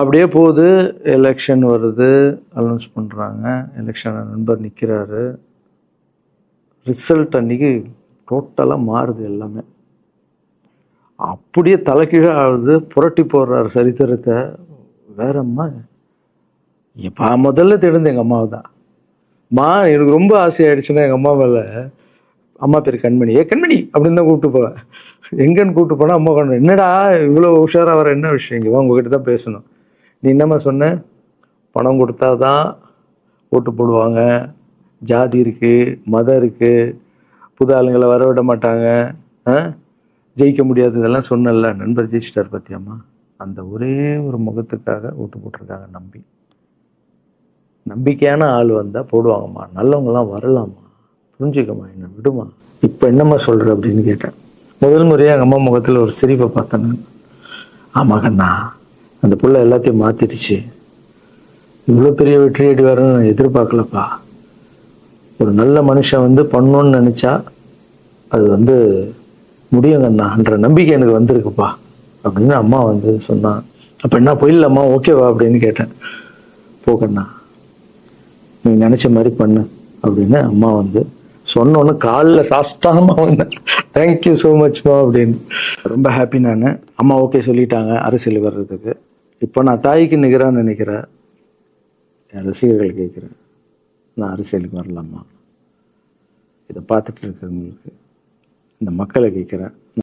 அப்படியே போகுது. எலெக்ஷன் வருது. அனௌன்ஸ் பண்றாங்க. எலெக்ஷன்ல நண்பர் நிக்கிறாரு. ரிசல்ட் அன்னைக்கு டோட்டலா மாறுது எல்லாமே. அப்படியே தலைகீழா ஆகுது. புரட்டி போடுறாரு சரித்திரத்தை. வேற அம்மா முதல்ல தேடுது எங்க அம்மாவை தான். மா எனக்கு ரொம்ப ஆசையாயிடுச்சுன்னா எங்க அம்மா மேல, அம்மா பேர் கண்மணி. கண்மணி அப்படின்னு தான் கூப்பிட்டு போவேன். எங்கன்னு கூப்பிட்டு போனா அம்மா கண்மணி. என்னடா இவ்வளவு உஷாரா வர, என்ன விஷயம்? இங்க வா, உங்ககிட்ட தான் பேசணும். நீ என்னம்மா சொன்ன? பணம் கொடுத்தாதான் ஓட்டு போடுவாங்க, ஜாதி இருக்கு, மதம் இருக்கு, புது ஆளுங்களை வர விட மாட்டாங்க, ஜெயிக்க முடியாது, இதெல்லாம் சொன்னல. நண்பர் ஜெயிச்சிட்டார் பத்தியாம்மா. அந்த ஒரே ஒரு முகத்துக்காக ஓட்டு போட்டிருக்காங்க. நம்பிக்கையான ஆள் வந்தா போடுவாங்கம்மா, நல்லவங்கலாம் வரலாமா, புரிஞ்சுக்கம்மா, என்ன விடுமா. இப்ப என்னம்மா சொல்ற அப்படின்னு கேட்டேன். முதல் முறையா எங்க அம்மா முகத்துல ஒரு சிரிப்பை பார்த்தேன் நான். ஆமா கண்ணா, அந்த புள்ள எல்லாத்தையும் மாத்திடுச்சு. இவ்வளவு பெரிய வெற்றி அடி வரணும்னு நான் எதிர்பார்க்கலப்பா. ஒரு நல்ல மனுஷன் வந்து பண்ணணும்னு நினைச்சா அது முடியுங்கண்ணான்ற நம்பிக்கை எனக்கு வந்திருக்குப்பா அப்படின்னு அம்மா சொன்னான். அப்ப என்ன போயிடலாமா, ஓகேவா அப்படின்னு கேட்டேன். போகண்ணா, நீ நினைச்ச மாதிரி பண்ணு அப்படின்னு அம்மா சொன்னோன்னு காலில் சாஸ்தாமா வந்தேன். தேங்க்யூ ஸோ மச்மா அப்படின்னு. ரொம்ப ஹாப்பி நான். அம்மா ஓகே சொல்லிட்டாங்க அரசியல் வர்றதுக்கு. இப்போ நான் தாய்க்கு நிகரான்னு நினைக்கிறேன். என் ரசிகர்கள் கேட்குறேன், நான் அரசியலுக்கு வரலாமா? இதை பார்த்துட்டு இருக்கிறவங்களுக்கு, இந்த மக்களை கேட்குறேன்.